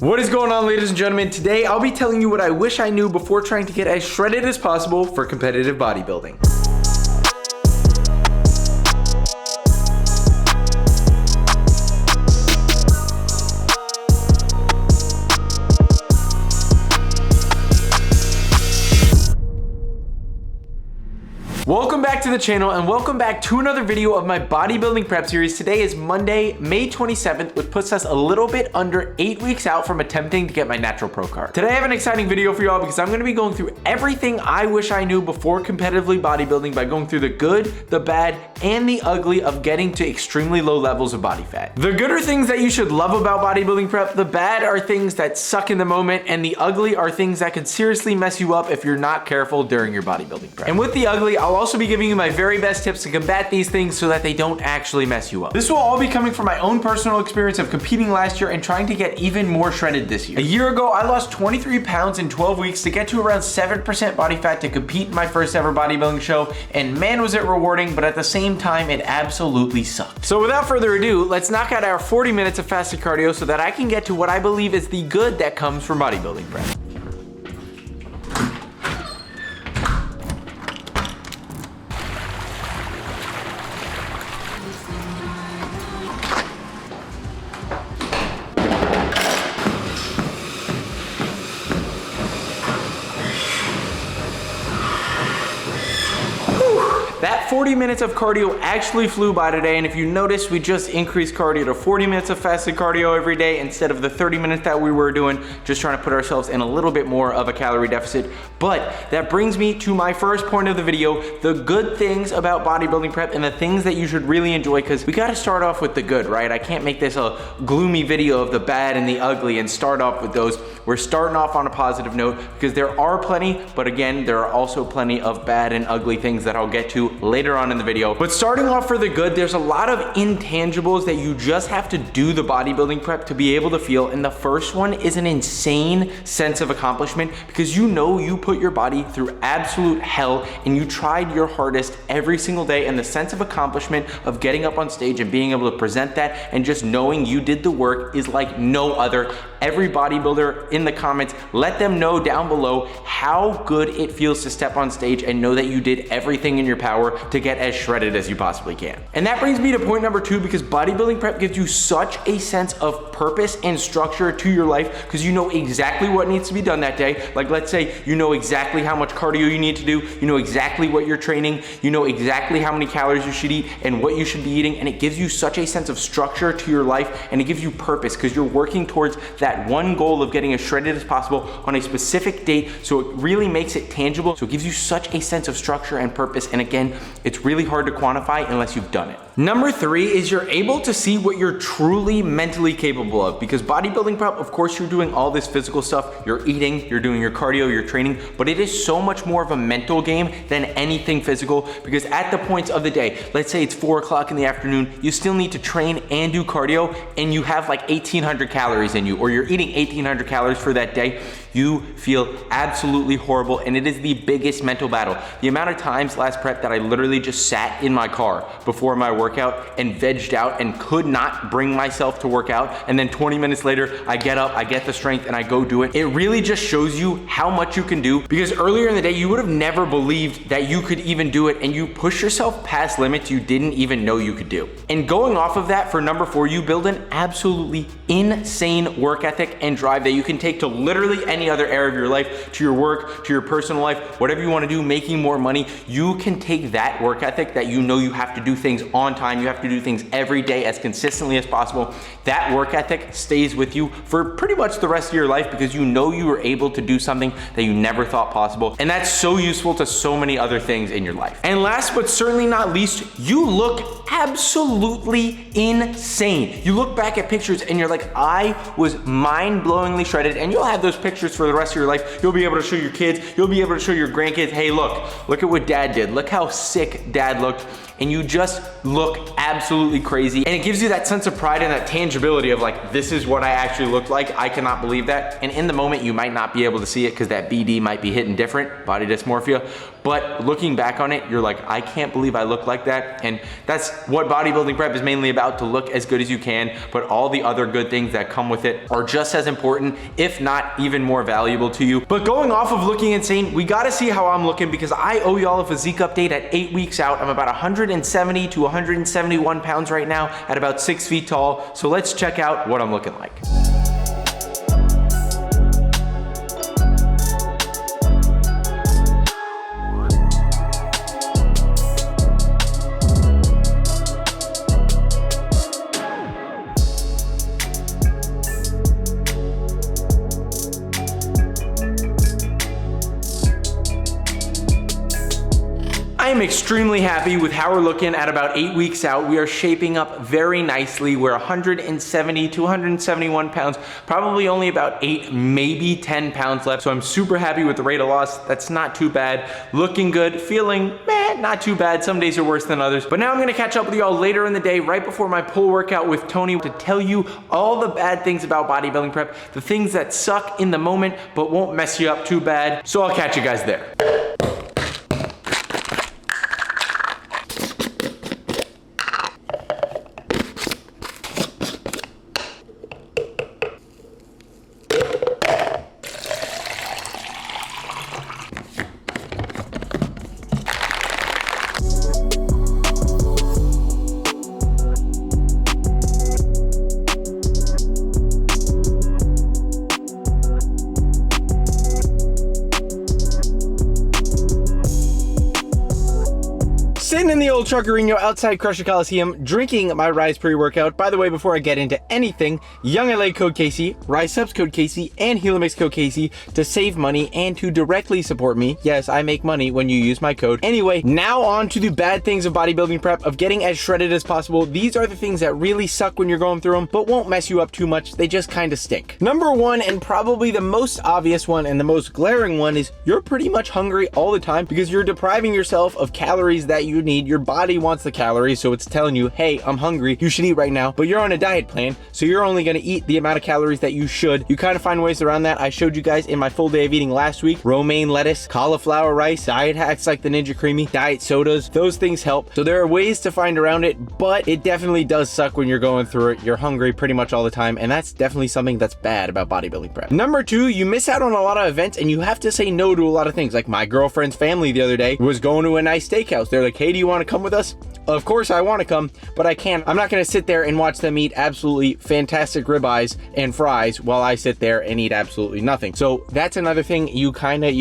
What is going on, ladies and gentlemen? Today I'll be telling you what I wish I knew before trying to get as shredded as possible for competitive bodybuilding. Welcome back to the channel and welcome back to another video of my bodybuilding prep series. Today is Monday, May 27th, which puts us a little bit under 8 weeks out from attempting to get my natural pro card. Today I have an exciting video for y'all because I'm gonna be going through everything I wish I knew before competitively bodybuilding by going through the good, the bad, and the ugly of getting to extremely low levels of body fat. The good are things that you should love about bodybuilding prep, the bad are things that suck in the moment, and the ugly are things that could seriously mess you up if you're not careful during your bodybuilding prep. And with the ugly, I'll also be giving you my very best tips to combat these things so that they don't actually mess you up. This will all be coming from my own personal experience of competing last year and trying to get even more shredded this year. A year ago, I lost 23 pounds in 12 weeks to get to around 7% body fat to compete in my first ever bodybuilding show, and man was it rewarding, but at the same time, it absolutely sucked. So without further ado, let's knock out our 40 minutes of fasted cardio so that I can get to what I believe is the good that comes from bodybuilding prep. That 40 minutes of cardio actually flew by today, and if you notice, we just increased cardio to 40 minutes of fasted cardio every day instead of the 30 minutes that we were doing, just trying to put ourselves in a little bit more of a calorie deficit. But that brings me to my first point of the video, the good things about bodybuilding prep and the things that you should really enjoy, because we gotta start off with the good, right? I can't make this a gloomy video of the bad and the ugly and start off with those. We're starting off on a positive note because there are plenty, but again, there are also plenty of bad and ugly things that I'll get to later on in the video. But starting off for the good, there's a lot of intangibles that you just have to do the bodybuilding prep to be able to feel. And the first one is an insane sense of accomplishment because you know you put your body through absolute hell and you tried your hardest every single day, and the sense of accomplishment of getting up on stage and being able to present that and just knowing you did the work is like no other. Every bodybuilder in the comments, let them know down below how good it feels to step on stage and know that you did everything in your power to get as shredded as you possibly can. And that brings me to point number 2, because bodybuilding prep gives you such a sense of purpose and structure to your life because you know exactly what needs to be done that day. Like, let's say you know exactly how much cardio you need to do, you know exactly what you're training, you know exactly how many calories you should eat and what you should be eating, and it gives you such a sense of structure to your life, and it gives you purpose because you're working towards that one goal of getting as shredded as possible on a specific date, so it really makes it tangible. So it gives you such a sense of structure and purpose, and again, it's really hard to quantify unless you've done it. Number 3 is you're able to see what you're truly mentally capable of, because bodybuilding prep, of course, you're doing all this physical stuff, you're eating, you're doing your cardio, you're training, but it is so much more of a mental game than anything physical, because at the points of the day, let's say it's 4 o'clock in the afternoon, you still need to train and do cardio, and you have like 1,800 calories in you, or you're eating 1,800 calories for that day, you feel absolutely horrible, and it is the biggest mental battle. The amount of times last prep that I literally just sat in my car before my workout and vegged out and could not bring myself to work out, and then 20 minutes later, I get up, I get the strength, and I go do it. It really just shows you how much you can do, because earlier in the day, you would have never believed that you could even do it, and you push yourself past limits you didn't even know you could do. And going off of that, for number 4, you build an absolutely insane work ethic and drive that you can take to literally any other area of your life, to your work, to your personal life, whatever you want to do, making more money. You can take that work ethic that you know you have to do things on time, you have to do things every day as consistently as possible. That work ethic stays with you for pretty much the rest of your life because you know you were able to do something that you never thought possible. And that's so useful to so many other things in your life. And last but certainly not least, you look absolutely insane. You look back at pictures and you're like, I was mind-blowingly shredded, and you'll have those pictures for the rest of your life. You'll be able to show your kids, you'll be able to show your grandkids, hey, look at what dad did. Look how sick dad looked. and you just look absolutely crazy. And it gives you that sense of pride and that tangibility of like, this is what I actually look like. I cannot believe that. And in the moment, you might not be able to see it because that BD might be hitting different, body dysmorphia. But looking back on it, you're like, I can't believe I look like that. And that's what bodybuilding prep is mainly about, to look as good as you can, but all the other good things that come with it are just as important, if not even more valuable to you. But going off of looking insane, we gotta see how I'm looking, because I owe y'all a physique update at 8 weeks out. I'm about 170 to 171 pounds right now at about 6 feet tall. So let's check out what I'm looking like. I am extremely happy with how we're looking at about 8 weeks out. We are shaping up very nicely. We're 170 to 171 pounds, probably only about 8, maybe 10 pounds left. So I'm super happy with the rate of loss. That's not too bad. Looking good, feeling not too bad. Some days are worse than others. But now I'm gonna catch up with y'all later in the day, right before my pull workout with Tony, to tell you all the bad things about bodybuilding prep, the things that suck in the moment, but won't mess you up too bad. So I'll catch you guys there. Sitting in the old Truckerino outside Crusher Coliseum, drinking my Rise pre-workout. By the way, before I get into anything, Young LA code Casey, Rise Subs code Casey, and Helix code Casey to save money and to directly support me. Yes, I make money when you use my code. Anyway, now on to the bad things of bodybuilding prep, of getting as shredded as possible. These are the things that really suck when you're going through them, but won't mess you up too much. They just kind of stink. Number one, and probably the most obvious one and the most glaring one, is you're pretty much hungry all the time because you're depriving yourself of calories that you need. Your body wants the calories, so it's telling you, hey, I'm hungry, you should eat right now, but you're on a diet plan, so you're only gonna eat the amount of calories that you should. You kind of find ways around that. I showed you guys in my full day of eating last week: romaine lettuce, cauliflower rice, diet hacks like the Ninja Creamy, diet sodas. Those things help. So there are ways to find around it, but it definitely does suck when you're going through it. You're hungry pretty much all the time, and that's definitely something that's bad about bodybuilding prep. Number two, you miss out on a lot of events, and you have to say no to a lot of things. Like my girlfriend's family the other day was going to a nice steakhouse. They're like, hey, do you want to come with us? Of course I want to come, but I can't. I'm not going to sit there and watch them eat absolutely fantastic ribeyes and fries while I sit there and eat absolutely nothing. So that's another thing. You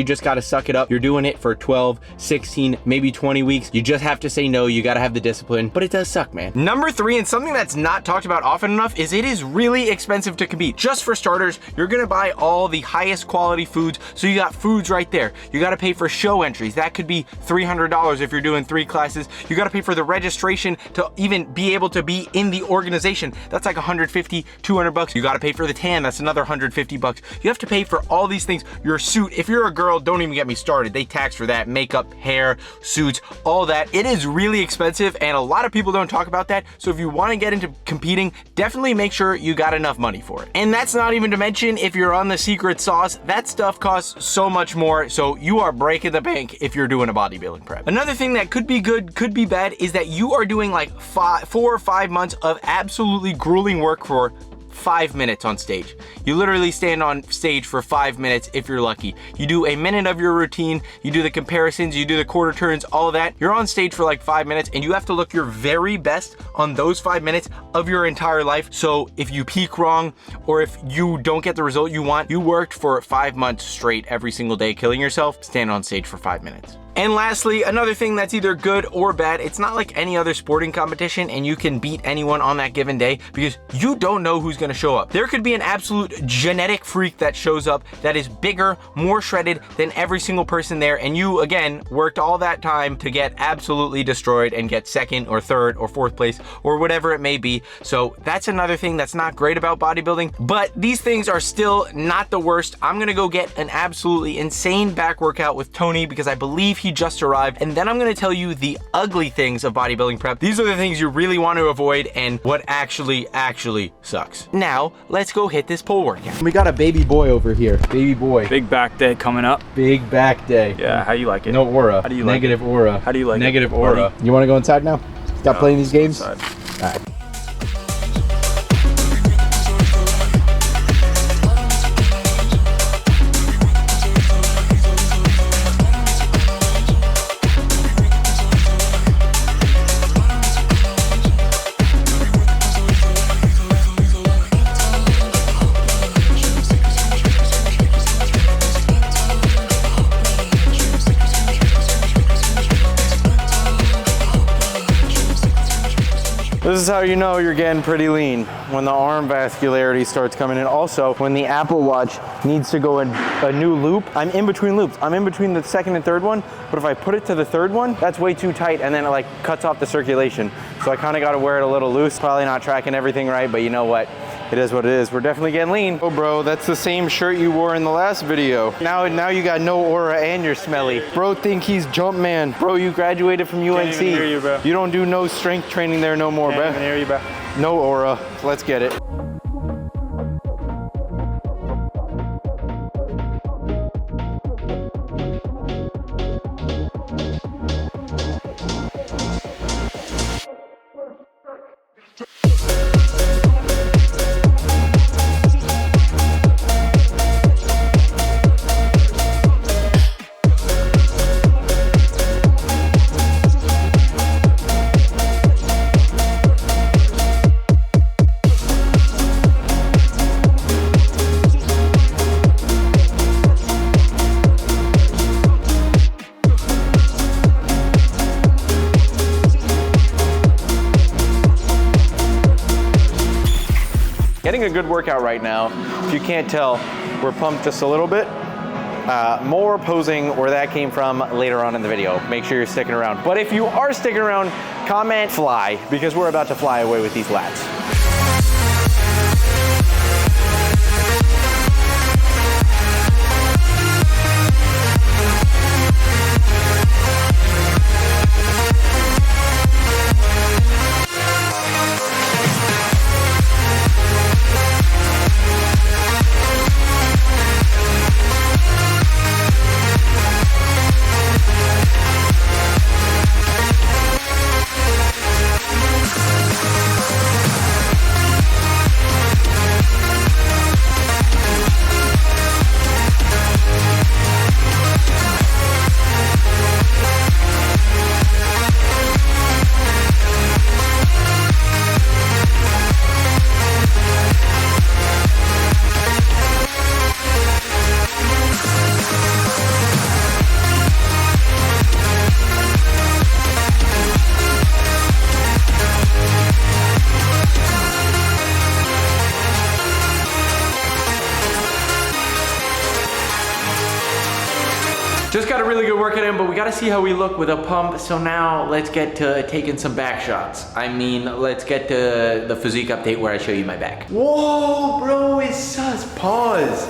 just got to suck it up. You're doing it for 12, 16, maybe 20 weeks. You just have to say no. You got to have the discipline, but it does suck, man. Number three, and something that's not talked about often enough, is it is really expensive to compete. Just for starters, you're going to buy all the highest quality foods. So you got foods right there. You got to pay for show entries. That could be $300 if you're doing 3 classes. You got to pay for the registration to even be able to be in the organization. That's like 150, 200 bucks. You got to pay for the tan. That's another 150 bucks. You have to pay for all these things. Your suit, if you're a girl, don't even get me started. They tax for that. Makeup, hair, suits, all that. It is really expensive, and a lot of people don't talk about that. So if you want to get into competing, definitely make sure you got enough money for it. And that's not even to mention, if you're on the secret sauce, that stuff costs so much more. So you are breaking the bank if you're doing a bodybuilding prep. Another thing that could be good, could be bad, is that you are doing like 4 or 5 months of absolutely grueling work for 5 minutes on stage. You literally stand on stage for 5 minutes if you're lucky. You do a minute of your routine, you do the comparisons, you do the quarter turns, all of that. You're on stage for like 5 minutes, and you have to look your very best on those 5 minutes of your entire life. So if you peak wrong, or if you don't get the result you want, you worked for 5 months straight every single day killing yourself, stand on stage for 5 minutes. And lastly, another thing that's either good or bad, it's not like any other sporting competition and you can beat anyone on that given day, because you don't know who's gonna show up. There could be an absolute genetic freak that shows up that is bigger, more shredded than every single person there, and you, again, worked all that time to get absolutely destroyed and get 2nd or 3rd or 4th place or whatever it may be. So that's another thing that's not great about bodybuilding, but these things are still not the worst. I'm gonna go get an absolutely insane back workout with Tony because I believe he just arrived, and then I'm gonna tell you the ugly things of bodybuilding prep. These are the things you really want to avoid and what actually sucks. Now, let's go hit this pole workout. We got a baby boy over here. Baby boy. Big back day coming up. Big back day. Yeah, how you like it? No aura. How do you like Negative aura. How do you like Negative it? aura. You wanna go inside now? Stop playing these games? Inside. All right. This is how you know you're getting pretty lean, when the arm vascularity starts coming in. Also, when the Apple Watch needs to go in a new loop, I'm in between loops. I'm in between the second and third one, but if I put it to the third one, that's way too tight and then it like cuts off the circulation. So I kind of got to wear it a little loose. Probably not tracking everything right, but you know what? It is what it is. We're definitely getting lean. Oh bro, that's the same shirt you wore in the last video. Now you got no aura and you're smelly. Bro think he's Jumpman. Bro, you graduated from UNC. Can't even hear you, bro. You don't do no strength training there no more, bro. Can't even hear you, bro. No aura. Let's get it. Getting a good workout right now. If you can't tell, we're pumped just a little bit. More posing where that came from later on in the video. Make sure you're sticking around. But if you are sticking around, comment fly, because we're about to fly away with these lats. Just got a really good workout in, but we gotta see how we look with a pump. So now let's get to taking some back shots. I mean, let's get to the physique update where I show you my back. Whoa, bro, it's sus. Pause.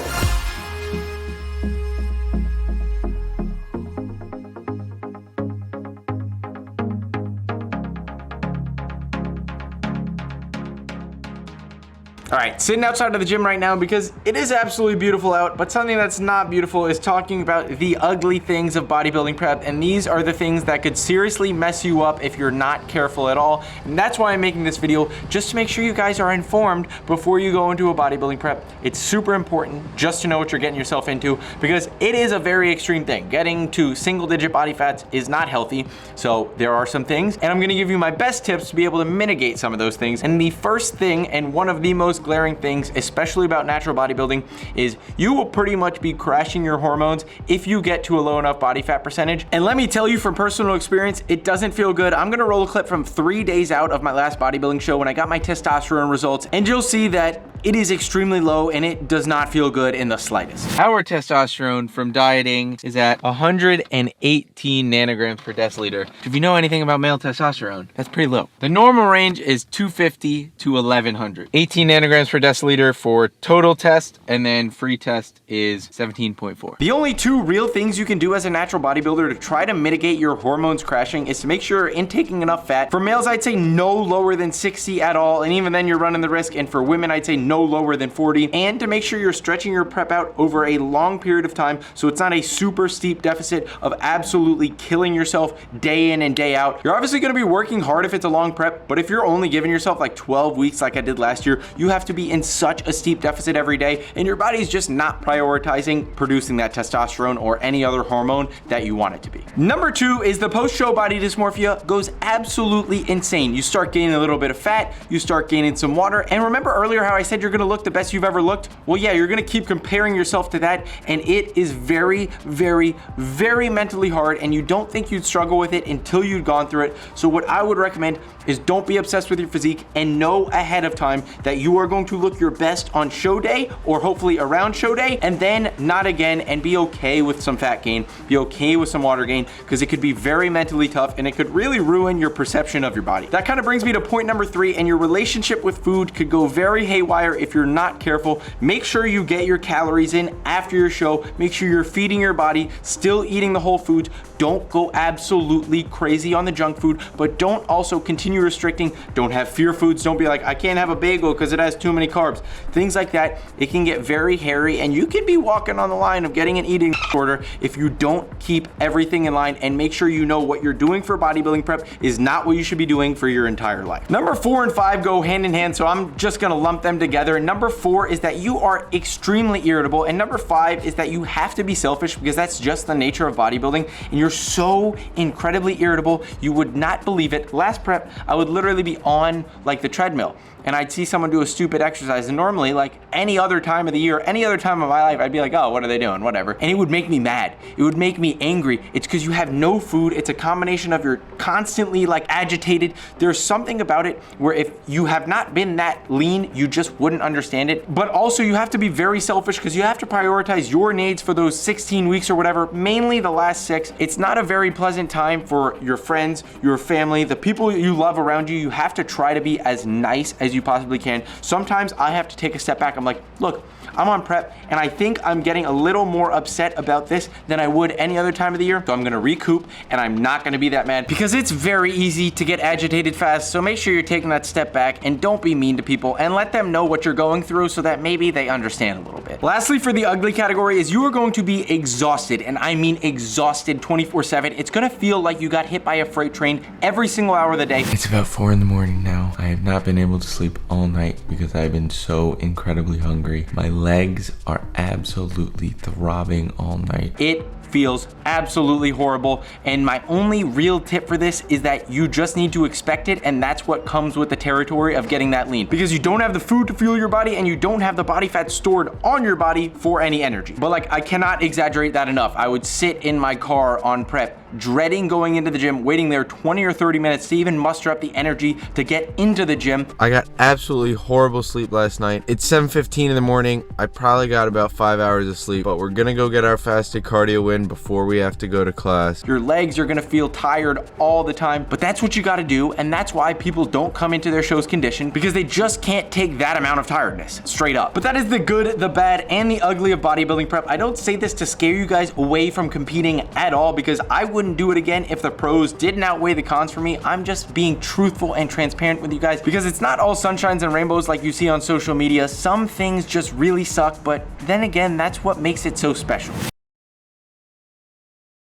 All right, sitting outside of the gym right now because it is absolutely beautiful out, but something that's not beautiful is talking about the ugly things of bodybuilding prep, and these are the things that could seriously mess you up if you're not careful at all. And that's why I'm making this video, just to make sure you guys are informed before you go into a bodybuilding prep. It's super important just to know what you're getting yourself into, because it is a very extreme thing. Getting to single-digit body fats is not healthy, so there are some things, and I'm gonna give you my best tips to be able to mitigate some of those things. And the first thing, and one of the most glaring things, especially about natural bodybuilding, is you will pretty much be crashing your hormones if you get to a low enough body fat percentage. And let me tell you from personal experience, it doesn't feel good. I'm gonna roll a clip from 3 days out of my last bodybuilding show when I got my testosterone results, and you'll see that it is extremely low and it does not feel good in the slightest. Our testosterone from dieting is at 118 nanograms per deciliter. If you know anything about male testosterone, that's pretty low. The normal range is 250 to 1100. 18 nanograms nanograms per deciliter for total test, and then free test is 17.4. The only two real things you can do as a natural bodybuilder to try to mitigate your hormones crashing is to make sure you're intaking enough fat. For males, I'd say no lower than 60 at all, and even then you're running the risk. And for women, I'd say no lower than 40. And to make sure you're stretching your prep out over a long period of time, so it's not a super steep deficit of absolutely killing yourself day in and day out. You're obviously gonna be working hard if it's a long prep, but if you're only giving yourself like 12 weeks like I did last year, you have to be in such a steep deficit every day, and your body's just not prioritizing producing that testosterone or any other hormone that you want it to be. Number two is the post-show body dysmorphia goes absolutely insane. You start gaining a little bit of fat, you start gaining some water, and remember earlier how I said you're gonna look the best you've ever looked? Well, yeah, you're gonna keep comparing yourself to that, and it is very, very, very mentally hard, and you don't think you'd struggle with it until you'd gone through it. So what I would recommend is don't be obsessed with your physique, and know ahead of time that you are going to look your best on show day, or hopefully around show day, and then not again, and be okay with some fat gain, be okay with some water gain, because it could be very mentally tough, and it could really ruin your perception of your body. That kind of brings me to point number three, and your relationship with food could go very haywire if you're not careful. Make sure you get your calories in after your show. Make sure you're feeding your body, still eating the whole foods. Don't go absolutely crazy on the junk food, but don't also continue restricting. Don't have fear foods. Don't be like, I can't have a bagel because it has too many carbs. Things like that, it can get very hairy, and you could be walking on the line of getting an eating disorder if you don't keep everything in line. And make sure you know what you're doing for bodybuilding prep is not what you should be doing for your entire life. Number 4 and 5 go hand in hand, so I'm just gonna lump them together. Number 4 is that you are extremely irritable, and number 5 is that you have to be selfish, because that's just the nature of bodybuilding, and you're so incredibly irritable, you would not believe it. Last prep, I would literally be on like the treadmill, and I'd see someone do a stupid exercise, and normally, like any other time of the year, any other time of my life, I'd be like, oh, what are they doing? Whatever. And it would make me mad. It would make me angry. It's because you have no food. It's a combination of you're constantly like agitated. There's something about it where if you have not been that lean, you just wouldn't understand it. But also you have to be very selfish, because you have to prioritize your needs for those 16 weeks or whatever, mainly the last 6. It's not a very pleasant time for your friends, your family, the people you love around you. You have to try to be as nice as you possibly can. Sometimes I have to take a step back. I'm like, look, I'm on prep, and I think I'm getting a little more upset about this than I would any other time of the year. So I'm gonna recoup, and I'm not gonna be that mad, because it's very easy to get agitated fast. So make sure you're taking that step back, and don't be mean to people, and let them know what you're going through so that maybe they understand a little bit. Lastly, for the ugly category is you are going to be exhausted, and I mean exhausted 24/7. It's gonna feel like you got hit by a freight train every single hour of the day. It's about 4 in the morning now. I have not been able to sleep all night because I've been so incredibly hungry. My legs are absolutely throbbing all night. It feels absolutely horrible, and my only real tip for this is that you just need to expect it, and that's what comes with the territory of getting that lean, because you don't have the food to fuel your body, and you don't have the body fat stored on your body for any energy. But like, I cannot exaggerate that enough. I would sit in my car on prep dreading going into the gym, waiting there 20 or 30 minutes to even muster up the energy to get into the gym. I got absolutely horrible sleep last night. It's 7:15 in the morning. I probably got about 5 hours of sleep, but we're gonna go get our fasted cardio in before we have to go to class. Your legs are gonna feel tired all the time, but that's what you gotta do, and that's why people don't come into their shows conditioned, because they just can't take that amount of tiredness, straight up. But that is the good, the bad, and the ugly of bodybuilding prep. I don't say this to scare you guys away from competing at all, because I wouldn't do it again if the pros didn't outweigh the cons for me. I'm just being truthful and transparent with you guys, because it's not all sunshines and rainbows like you see on social media. Some things just really suck, but then again, that's what makes it so special.